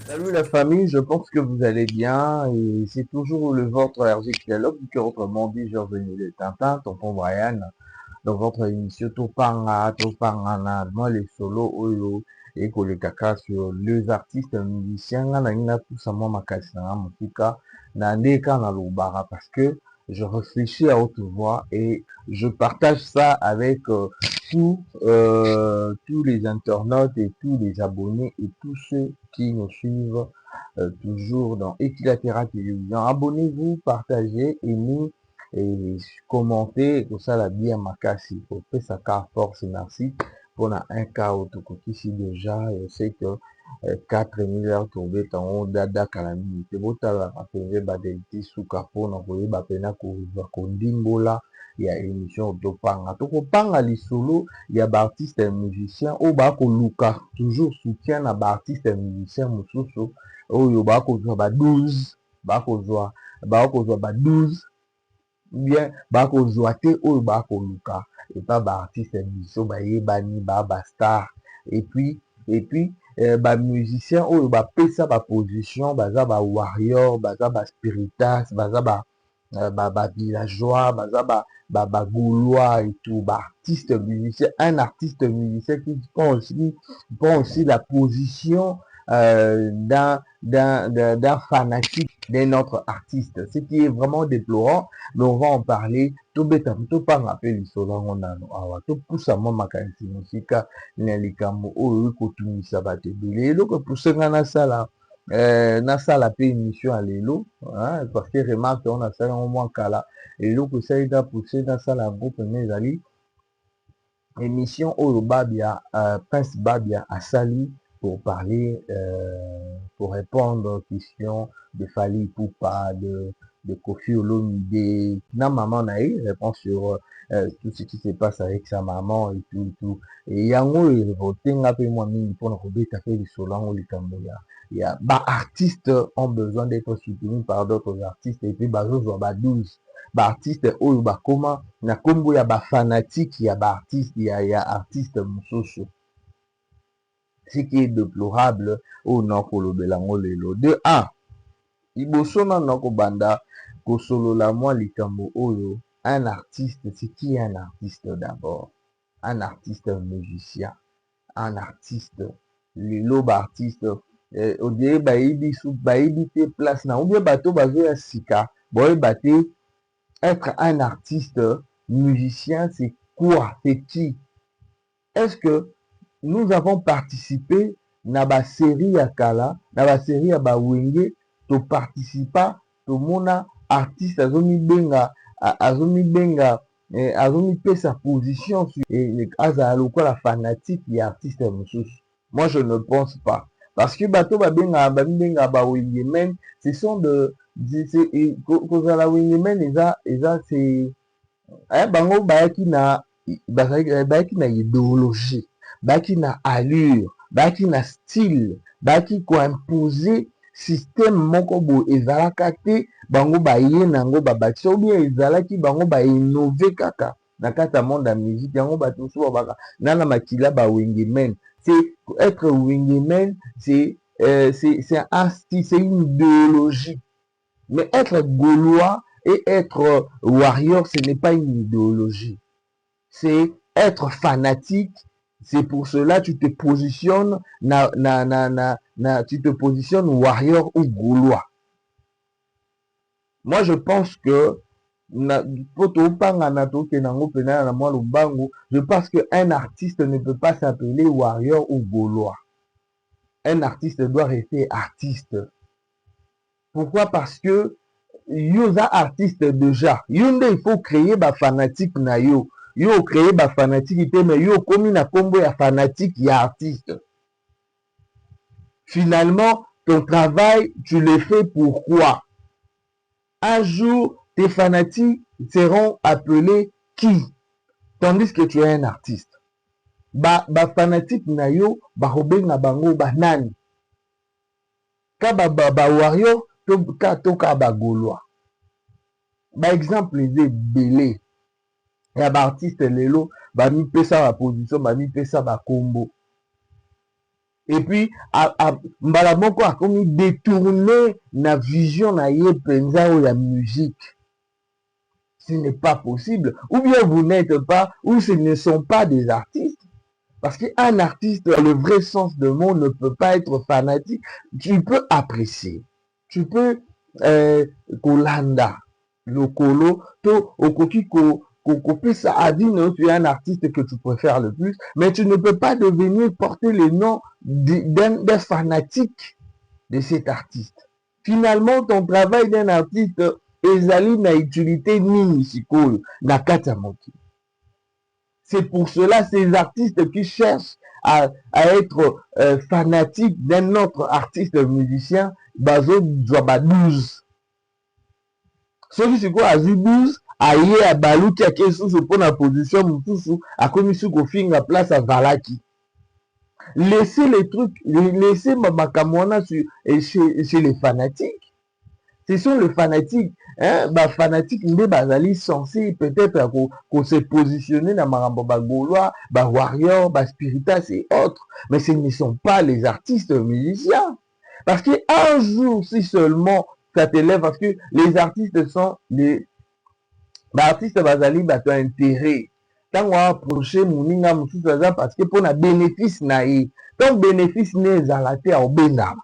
Salut la famille, je pense que vous allez bien et c'est toujours le ventre allergique dialogue que autrement dit Georges de Tintin, tonton Brian, dans votre émission Topanga, moi les solos Oyo et que le caca sur les artistes musiciens, na tout ça moi ma na musica, na ndeka na lobara parce que je réfléchis à haute voix et je partage ça avec tous les internautes et tous les abonnés et tous ceux qui nous suivent toujours dans Equilatera Télévision. Abonnez-vous, partagez, aimez et commentez. Tout ça, la bien makasi. Pour faire ça, car force, merci. Pour un cas ici déjà, je sais que 4000 heures tombées en haut dada calamité. Botala, ma pene, badeliti, soukapo, na koye, bapena, kondimbola. Il y a émission Topanga. Topanga, les solos, il y a artiste et musicien. Au bas, luka, toujours soutien à artiste et musicien, moussousou. Oyo bakozwa ba 12 bakozwa ba 12 bien bakozwa te oyo bakoluka epa baartiste biso bayebani bastar et puis bamusicien oyo bapesa baposition baza bawarrior baza baspiritas baza bavillageois baza bagaulois et tout baartiste musicien un artiste musicien qui prend aussi la position d'un fanatique d'un autre artiste, ce qui est vraiment déplorant, mais on va en parler. Tout bêta, tout pas rappeler l'histoire, on a, tout pousse à moi, ma qualité musique, n'alikambo, oh, oui, ça va te brûler. Donc, pour ce qu'on a ça là, na sala pe émission à l'élo, hein, parce que remarque, on a ça au moins qu'à là, et donc, ça aide à pousser dans ça la groupe, mes amis, émission au Babia, Prince Babia à Sali, pour parler, pour répondre aux questions de Fali Poupa, de Kofi Olomide. Na maman na répond sur tout ce qui se passe avec sa maman et tout, et tout. Et yango, il voté, n'a pas moi, mini, pour nous rebêter, fait du solan ou les camboya. Il y a, bah, artistes ont besoin d'être soutenus par d'autres artistes, et puis, bah, je vois, 12 baartiste oyo bakoma na nkombo ya bafanatike ya baartiste ya artiste mosusu ce qui est déplorable oyo nakolobela yango lelo de 1 liboso nano kobanda kosolola mwa likambo oyo un artiste c'est qui est un artiste d'abord un artiste musicien un artiste lelo baartiste odire bayebi te place na obie bato bazoya sika boyeba te être un artiste musicien, c'est quoi? C'est qui? Est-ce que nous avons participé na ba série ya kala, na ba série ya ba wenge, to participa, to mona artiste azomi pesa position sur aza lokola fanatique ya artiste mosusu. Moi je ne pense pas. Parce que bato babenga ba wenge men, ce sont de kozala wingman eza c'est bango bayaki na idéologie bayaki na allure bayaki na style bayaki koimpose système moko boye ezalaka te bango baye nango babakisa ou bien ezalaki bango bainnove kaka na kati ya monde ya musique yango bato mosusu babaka nana makila bawingemen c'est être wingeman c'est un style c'est une idéologie. Mais être gaulois et être warrior, ce n'est pas une idéologie. C'est être fanatique. C'est pour cela que tu te positionnes, tu te positionnes warrior ou gaulois. Moi, je pense que je pense qu'un artiste ne peut pas s'appeler warrior ou gaulois. Un artiste doit rester artiste. Pourquoi? Parce que yo za artiste déjà yo nde il faut créer bafanatique na yo yo créer bafanatique te mais yo komi na kombo ya fanatique ya artiste finalement ton travail tu le fais pourquoi un jour tes fanatiques seront appelés qui tandis que tu es un artiste bafanatique na yo bakobenga bango banani ka bawario to ka bagaulois baexemple eza ebele ya baartiste lelo bamipesa baposition bamipesa bakombo Et puis mbala moko akomi détourner na vision na ye penza ou la musique. Ce n'est pas possible. Ou bien vous n'êtes pas, ou ce ne sont pas des artistes. Parce qu'un artiste, dans le vrai sens de mot, ne peut pas être fanatique. Tu peux apprécier. Tu peux kolanda, lokolo, to okoki ça a dit non, tu es un artiste que tu préfères le plus, mais tu ne peux pas devenir porter le nom d'un fanatique de cet artiste. Finalement, ton travail d'un artiste ezali na utilité nini sikoyo na kati ya mokili. C'est pour cela ces artistes qui cherchent à être fanatiques d'un autre artiste musicien, bazo zwa 12. Soki sikoyo azwi 12 aye abaluki ake susu mpona position mosusu akomi su kofinga place azalaki. Laissez les trucs, laissez makambo wana chez les fanatiques. Ce sont les fanatiques, hein, bah fanatiques nde bazali censé peut-être qu'on se positionner dans marambo ba gaulois, ba warrior, ba spiritas et autres, mais ce ne sont pas les artistes musiciens. Parce que un jour, si seulement ça t'élève, parce que les artistes sont les artistes bazali bato intérêt. Tant on a approché moninga mususu aza parce que pour na bénéfice na ye, donc bénéfice ne ezalate au benama.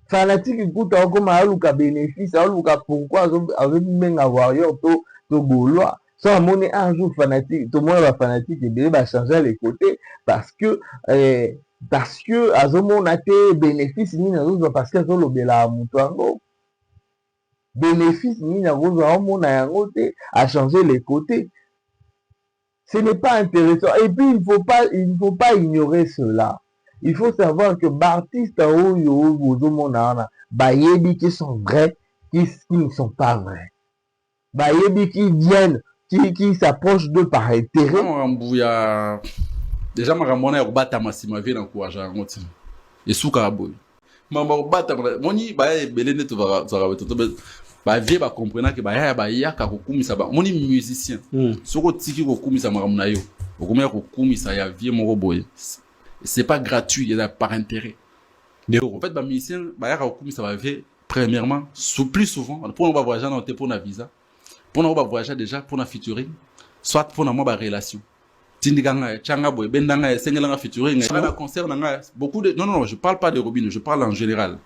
Fanatique écoute comme aluka bénéfice, aluka pourquoi azomenga warrior to gaulois. Sans monnaie un jour fanatique, tout le monde va fanatique et bien va changer les côtés parce que azomona te bénéfice ni na parce que azolobela mutu ango. Bénéfice ni na mona yango te à changer les côtés. Ce n'est pas intéressant. Et puis il ne faut pas ignorer cela. Il faut savoir que Baptiste Oyo Ozomonana, Bayebi qui sont vrais, qui ne sont pas vrais. Bayebi qui viennent, qui s'approchent d'eux par intérêt. Déjà, Maramona est bata massima vie dans quoi j'ai rencontré. Et sous Karaboy. Maman bata moni baye belene to va vie ba comprendre que ya ka kokumisa ba moni musicien. Soko tiki kokumisa maramuna yo. Okomya kokumisa ya vie moko boy. C'est pas gratuit, il y a par intérêt. En fait, les musiciens, ça va faire premièrement, plus souvent, pour nous voyager pour un visa, pour nous voyager déjà pour un featuring, soit pour une relation. Non, je parle pas de Robin, je parle en général.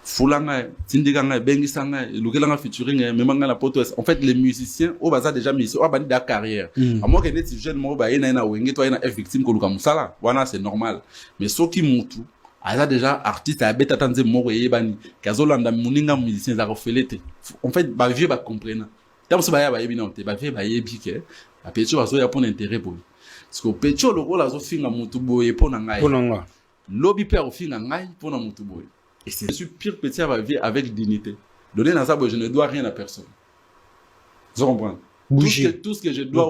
Fulanga, Tindiganga, Bengisanga, Lugelanga featuring, Memanga la poto. En fait, les musiciens, au bazar déjà musiciens, au bani de la carrière. À moins que les jeunes mo ba ina ina wenge toi ina victime ko luka musala. Voilà, c'est normal. Mais ceux qui montent, asa déjà artiste a beta tanze mo ye bani. Kazolanda muninga musicien za refelete. En fait, ba vieux ba comprendre. Tant que ba yebi na te, ba vieux ba yebi ke. A petcho bazo ya pour intérêt boy. Parce que petcho le rôle azo finga mutu boy pour na ngai. Pour nga. Lobby père finga ngai pour na mutu boy. Et c'est je suis pire petit à vivre avec dignité. Donner dans ça, je ne dois rien à personne. Vous comprenez? Tout ce que je dois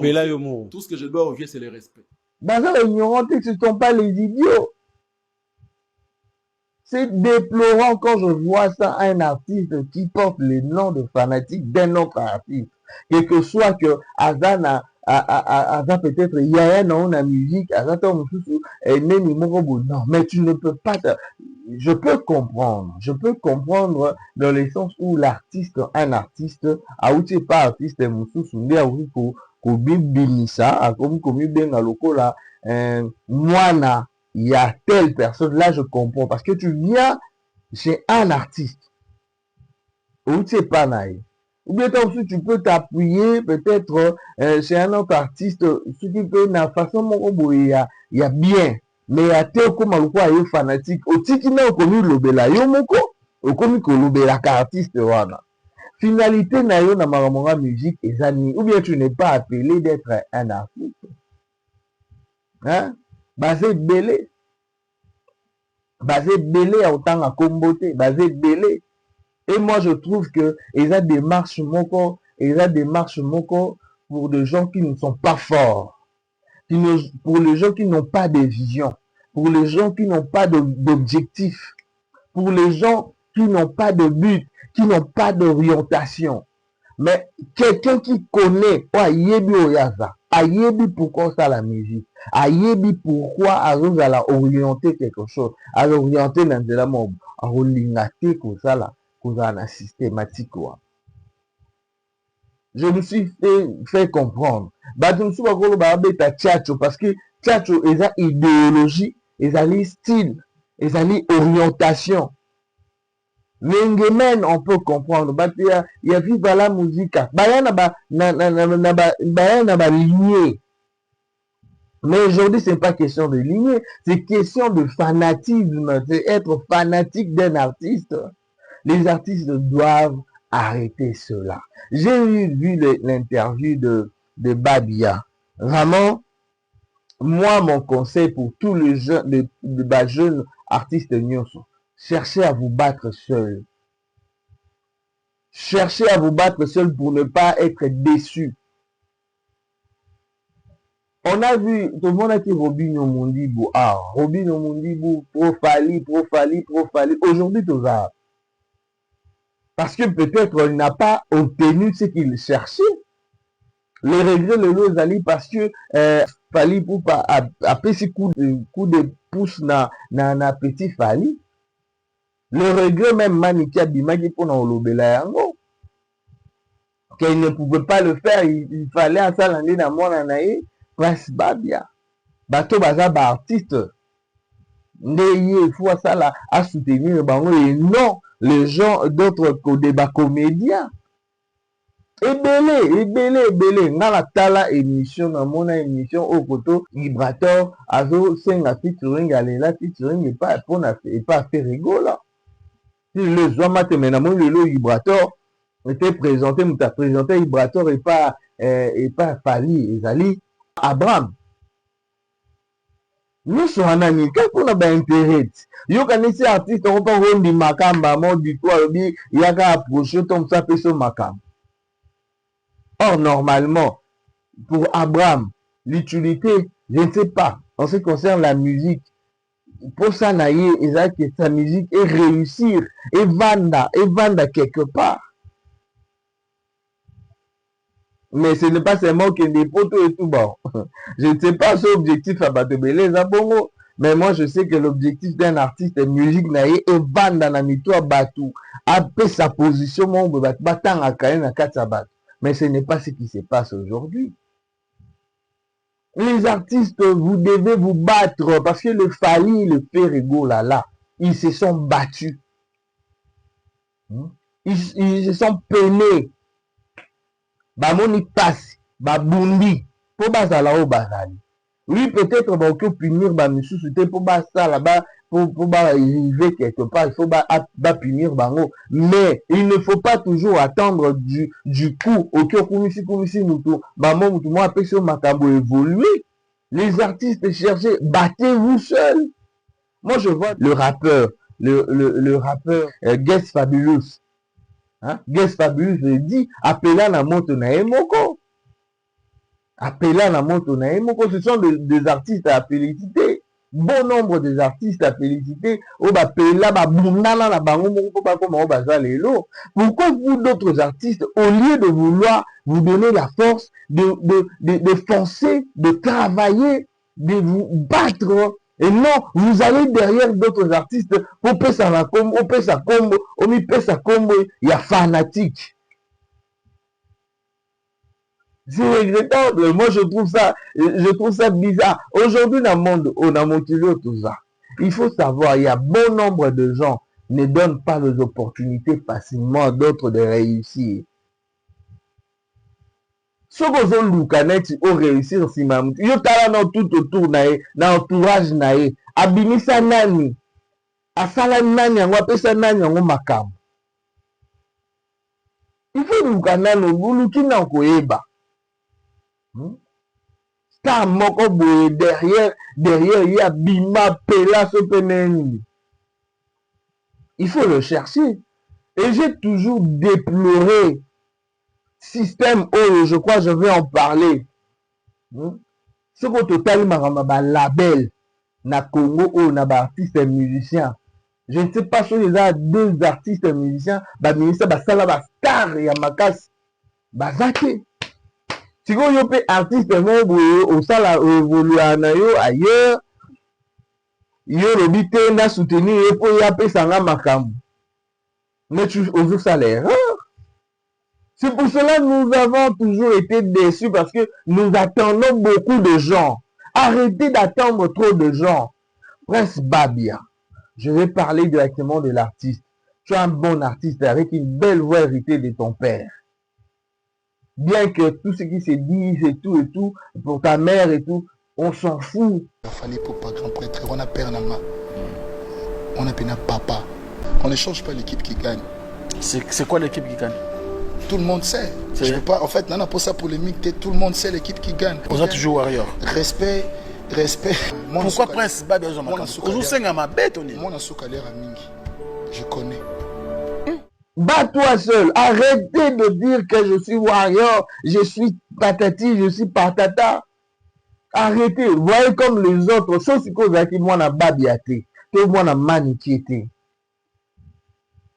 ouvrir, c'est le respect. Dans ça, l'ignorant, ce ne sont pas les idiots. C'est déplorant quand je vois ça, un artiste qui porte le nom de fanatique d'un autre artiste. Quel que soit que Azana, peut-être il y a un nom la musique, non, mais tu ne peux pas. Je peux comprendre dans le sens où l'artiste, un artiste, aouti pas artiste, moussoussoundé, aouti ko bibimisa, comme bien lokola, moana, il y a telle personne, là je comprends, parce que tu viens chez un artiste, aouti pas naïe. Ou bien aussi tu peux t'appuyer peut-être chez un autre artiste, ce qui peut na façon il y a bien. Mais à tel comme un fanatique, au tiki na okomi lobela yo moko, okomi ko lobela ka artiste wana. Finalité na yo na makambo musique ezani, ou bien tu n'es pas appelé d'être un artiste. Hein? Basé belé à autant à comboté, basé belé. Et moi je trouve que ils a des démarches moko pour des gens qui ne sont pas forts. Pour les gens qui n'ont pas de vision, pour les gens qui n'ont pas d'objectif, pour les gens qui n'ont pas de but, qui n'ont pas d'orientation. Mais quelqu'un qui connaît, ayebi oyaza, ayebi pourquoi ça la musique, ayebi pourquoi alors à la orienter quelque chose, à l'orienter dans de la mob, à l'ingate comme ça là, comme ça la systématique quoi. Je me suis fait comprendre. Bah, je me suis pas beta tchatcho parce que tchatcho est une idéologie, est un style, est une orientation. Mengemen, on peut comprendre. Bah, il y a vive la musique. Bah, il y a lignée. Mais aujourd'hui, c'est pas question de lignée, c'est question de fanatisme. C'est être fanatique d'un artiste. Les artistes doivent arrêter cela. J'ai vu l'interview de Babia. Vraiment, moi, mon conseil pour tous les jeunes artistes nyonso, cherchez à vous battre seul. Cherchez à vous battre seul pour ne pas être déçu. On a vu, tout le monde a dit Robinho Mondibo. Ah, Robinho Mondibo, Profali. Aujourd'hui, tout ça. Parce que peut-être il n'a pas obtenu ce qu'il cherchait. Les regrets, le lot, Ali, parce que Fali pour pas a petit coup de pouce na petit Fali. Le regret même Maniki Abimaki pour na olobela yango. Qu'il ne pouvait pas le faire, il fallait à ça l'année dans mon anaï. Prince Babia. Bateau baza ba artiste. Il faut ça là à soutenir bango et non les gens d'autres côté bas comédiens. Ebele. Nga la tala émission, na mona émission au koto, Vibrator, azo senga featuring, alela featuring, et pas faire rigolo. Si le zoama te mena mon le Vibrator, était présenté, m'a présenté Vibrator et pas Fali, Ezali, Abraham. Nous sommes en ami, qu'est-ce qu'on a d'intérêt? Yo kanisi artiste, on peut rendre du makamba, mon du quoi, il y a qu'à approcher ton ça peut se makamba. Or, normalement, pour Abraham, l'utilité, je ne sais pas, en ce qui concerne la musique, pour ça, sa musique est réussir, et vendre quelque part. Mais ce n'est pas seulement que des poteaux et tout bon. Je ne sais pas son objectif à Batobele, Zabongo. Mais moi, je sais que l'objectif d'un artiste de musique naïe est vendre dans la mito à Batou. Après sa position, mon battant à Kayen à Katsabat. Mais ce n'est pas ce qui se passe aujourd'hui. Les artistes, vous devez vous battre parce que le Fali, le Périgo, là, ils se sont battus. Ils se sont peinés. Bamoni passe, babundi, pour bazala au bazali. Oui, peut-être va que punir bamisu c'était pour basa là-bas, pour arriver quelque part, il faut punir bango. Mais il ne faut pas toujours attendre du coup, ok, kumisi mutu, bamo mutu, moi, après ce makambo évoluer. Les artistes cherchez, battez-vous seuls. Moi, je vois le rappeur, le rappeur Guess Fabulous. Hein? Guess Fabulous, je dis, appela na moto na emoko. Appela na moto na emoko, ce sont des artistes à féliciter. Bon nombre des artistes à féliciter. Oba pela ba bundala na bango moko pa koma oba za lelo. Pourquoi vous d'autres artistes, au lieu de vouloir vous donner la force de foncer, de travailler, de vous battre, et non, vous allez derrière d'autres artistes pour pesa la combo, pour pesa combo, omi pesa combo, il y a fanatique. C'est regrettable. Moi, je trouve ça bizarre. Aujourd'hui, dans le monde, on a motivé tout ça. Il faut savoir, il y a bon nombre de gens ne donnent pas les opportunités facilement à d'autres de réussir. Ce que vous avez au réussir, si vous avez tout autour, dans l'entourage, abimisa nani, asala nani, apesa nani, makam. Il faut nous canal au boulot qui n'a pas star moko boye derrière il y a bima pela sopeneni. Il faut le chercher. Et j'ai toujours déploré système où je crois je vais en parler. Ce qu'au total ma label na Congo ou na ba artiste et musicien. Je ne sais pas si il y a deux artistes et musiciens, ba ministère ba sala ba star ya makas. baza te. Sikoyo pe artiste mo boye osala évoluer na yo ailleurs, yo lobi te na soutenir ye po ya pesa nga makambo. Mais tu oses ça l'erreur. C'est pour cela que nous avons toujours été déçus parce que nous attendons beaucoup de gens. Arrêtez d'attendre trop de gens. Prince Babia, je vais parler directement de l'artiste. Tu es un bon artiste avec une belle voix héritée de ton père. Bien que tout ce qui se dit et tout, pour ta mère et tout, on s'en fout. Il a fallu pour pas grand prêtre, on a père Nama, on a pena papa. On ne change pas l'équipe qui gagne. C'est quoi l'équipe qui gagne? Tout le monde sait. Je veux pas, en fait, non, pour ça polémique, tout le monde sait l'équipe qui gagne. On a toujours Warrior. Respect. Pourquoi Prince Babia Aujourd'hui, c'est ma bête, on est. Moi, je connais. Bats-toi seul. Arrêtez de dire que je suis Warrior, je suis patati, je suis patata. Arrêtez. Voyez comme les autres. Sauf que moi, na babiate. Tout moi, na manikiete.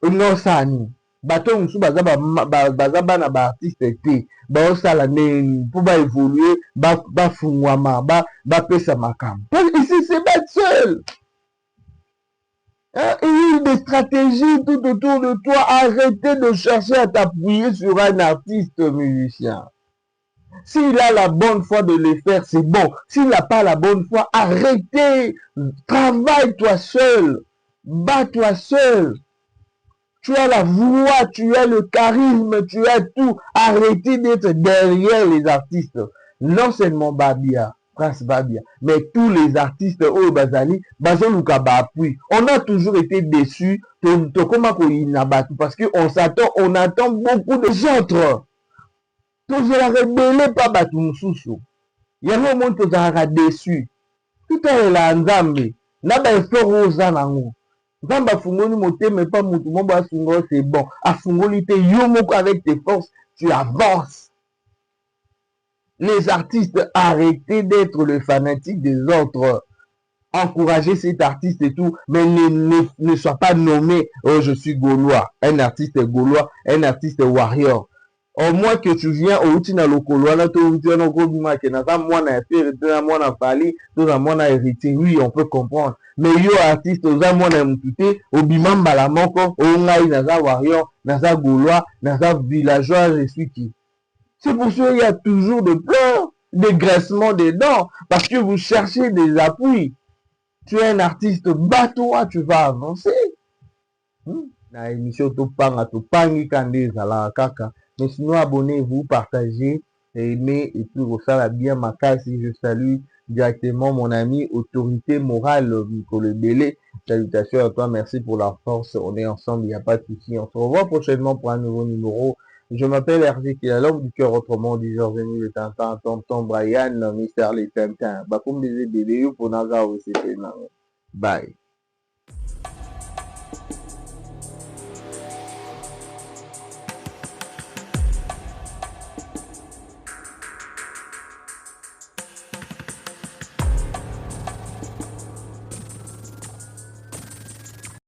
Non, ça, ni. Bato musu baza bana ba artiste te. Ba osala neni. Pour ba évoluer, ba fungwama, ba pesa makam. Ici, c'est battre seul. Il y a des stratégies tout autour de toi. Arrêtez de chercher à t'appuyer sur un artiste musicien. S'il a la bonne foi de le faire, c'est bon. S'il n'a pas la bonne foi, arrêtez. Travaille-toi seul. Bats-toi seul. Tu as la voix, tu as le charisme, tu as tout. Arrêtez d'être derrière les artistes. Non seulement Babia, Prince Babia, mais tous les artistes au Bazali, on a toujours été déçus parce qu'on attend beaucoup de autres. Tous les rebelles pas Batumsusu. Il y a un monde qui est déçu. Tout est là, Nzambe. Naba effort aux anango. Nzamba fungoli motema pas mutu mo ba fungo c'est bon. A fungoli te yo moko avec tes forces, tu avances. Les artistes, arrêtez d'être le fanatique des autres. Encouragez cet artiste et tout, mais ne sois pas nommé, oh je suis Gaulois, un artiste Gaulois, un artiste Warrior. Au moins que tu viens au Utina Lokolo, là tu viens au Gobima, que n'a pas moi na pire, tu as moi na Fali, tu as moi na héritier, oui on peut comprendre. Mais yo artiste, aux moi na mutute, au Bimam Balamoko, au Ngai naza Warrior, naza Gaulois, naza villageois, je suis qui. C'est pour ça qu'il y a toujours des pleurs, des graissements des dents, parce que vous cherchez des appuis. Tu es un artiste, bats-toi, tu vas avancer. La émission Topanga, Topangi Kande Zala Kaka. Mais sinon, abonnez-vous, partagez, aimez, et puis ça bien ma case. Je salue directement mon ami autorité morale, Nicolas Bélé. Salutations à toi, merci pour la force. On est ensemble, il n'y a pas de souci. On se revoit prochainement pour un nouveau numéro. Je m'appelle Hervé qui est la langue du cœur, autrement dit Georges-Émile le Tintin, Tonton Brian, Mister les Tintin. Bakoum bébé bébé pour Naga aussi. Bye.